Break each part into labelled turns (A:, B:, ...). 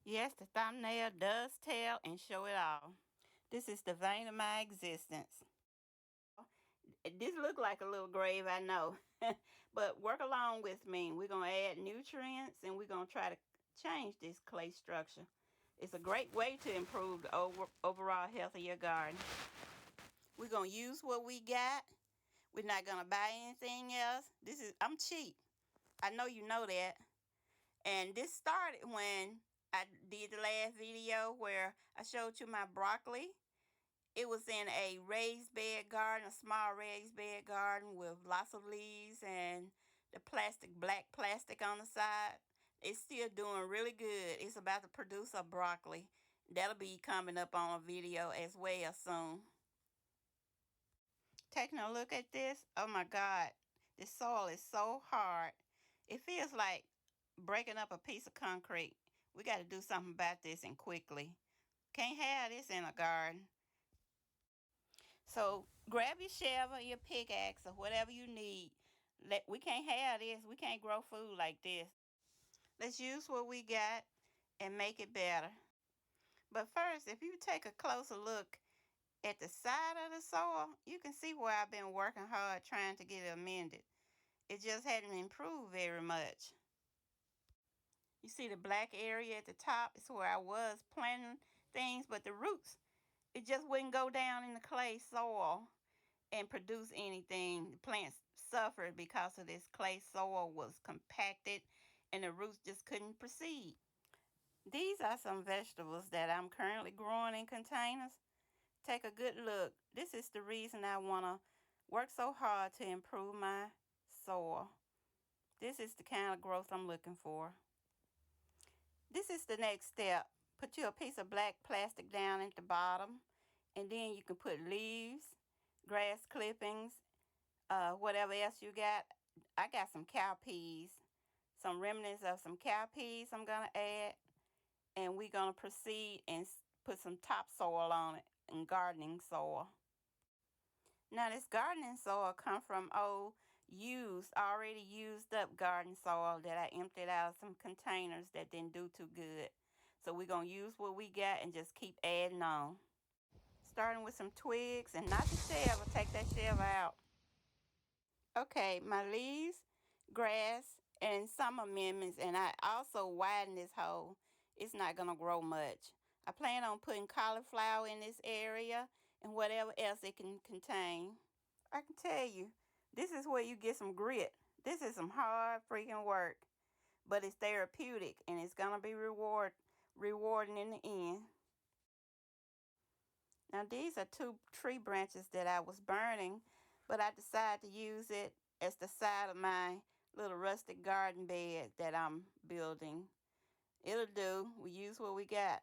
A: Yes, the thumbnail does tell and show it all. This is the vein of my existence. This look like a little grave, I know. But work along with me. We're going to add nutrients and we're going to try to change this clay structure. It's a great way to improve the overall health of your garden. We're going to use what we got. We're not going to buy anything else. I'm cheap. I know you know that. And this started when I did the last video where I showed you my broccoli. It was in a raised bed garden, a small raised bed garden with lots of leaves and the black plastic on the side. It's still doing really good. It's about to produce a broccoli. That'll be coming up on a video as well soon. Taking a look at this, oh my God, this soil is so hard. It feels like breaking up a piece of concrete. We got to do something about this and quickly. Can't have this in a garden. So grab your shovel, your pickaxe, or whatever you need. We can't have this. We can't grow food like this. Let's use what we got and make it better. But first, if you take a closer look at the side of the soil, you can see where I've been working hard trying to get it amended. It just hadn't improved very much. You see the black area at the top is where I was planting things, but the roots, it just wouldn't go down in the clay soil and produce anything. The plants suffered because of this clay soil was compacted and the roots just couldn't proceed. These are some vegetables that I'm currently growing in containers. Take a good look. This is the reason I want to work so hard to improve my soil. This is the kind of growth I'm looking for. This is the next step. Put you a piece of black plastic down at the bottom, and then you can put leaves, grass clippings, whatever else you got. I got some cowpeas, some remnants of some cowpeas I'm going to add, and we're going to proceed and put some topsoil on it and gardening soil. Now this gardening soil come from already used up garden soil that I emptied out of some containers that didn't do too good. So we're going to use what we got and just keep adding on. Starting with some twigs and not the shell, take that shell out. Okay, my leaves, grass, and some amendments, and I also widened this hole. It's not going to grow much. I plan on putting cauliflower in this area and whatever else it can contain. I can tell you, this is where you get some grit. This is some hard freaking work, but it's therapeutic and it's going to be rewarding in the end. Now these are 2 tree branches that I was burning, but I decided to use it as the side of my little rustic garden bed that I'm building. It'll do. We use what we got.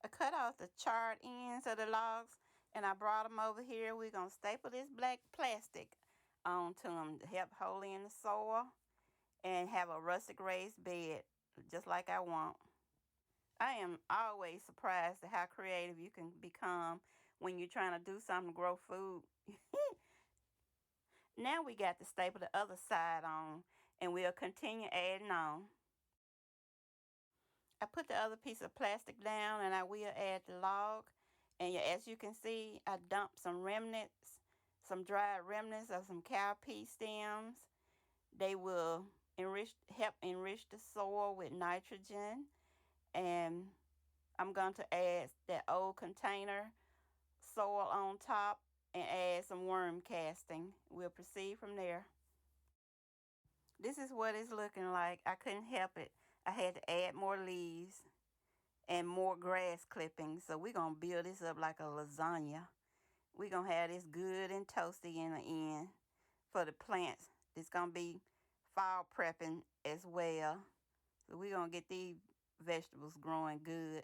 A: I cut off the charred ends of the logs and I brought them over here. We're going to staple this black plastic onto them to help hold in the soil and have a rustic raised bed just like I want. I am always surprised at how creative you can become when you're trying to do something to grow food. Now we got to staple the other side on and we'll continue adding on. I put the other piece of plastic down and I will add the log. And as you can see, I dumped some remnants, some dried remnants of some cowpea stems. They will help enrich the soil with nitrogen. And I'm going to add that old container soil on top and add some worm casting. We'll proceed from there. This is what it's looking like. I couldn't help it. I had to add more leaves and more grass clippings. So we're going to build this up like a lasagna. We're going to have this good and toasty in the end for the plants. It's going to be fall prepping as well. So we're going to get these vegetables growing good.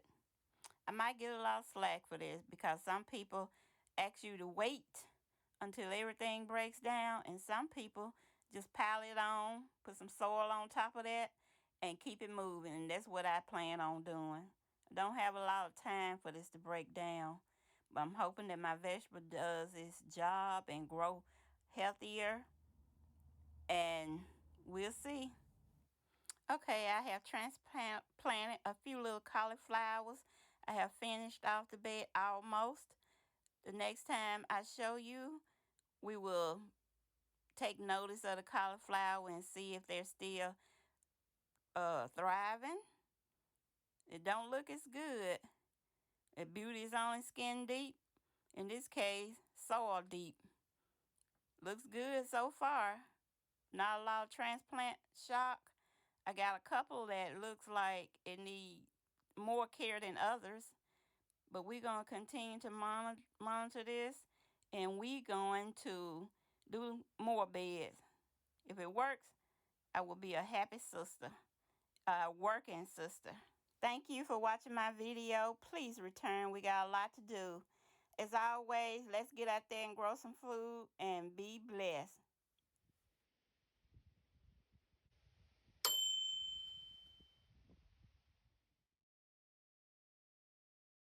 A: I might get a lot of slack for this because some people ask you to wait until everything breaks down, and some people just pile it on, put some soil on top of that, and keep it moving. And that's what I plan on doing. I don't have a lot of time for this to break down, but I'm hoping that my vegetable does its job and grow healthier, and we'll see. Okay, I have transplanted a few little cauliflowers. I have finished off the bed almost. The next time I show you, we will take notice of the cauliflower and see if they're still thriving. It don't look as good. If beauty is only skin deep, in this case, soil deep. Looks good so far. Not a lot of transplant shock. I got a couple that looks like it need more care than others, but we're going to continue to monitor this, and we're going to do more beds. If it works, I will be a happy sister, a working sister. Thank you for watching my video. Please return. We got a lot to do. As always, let's get out there and grow some food and be blessed.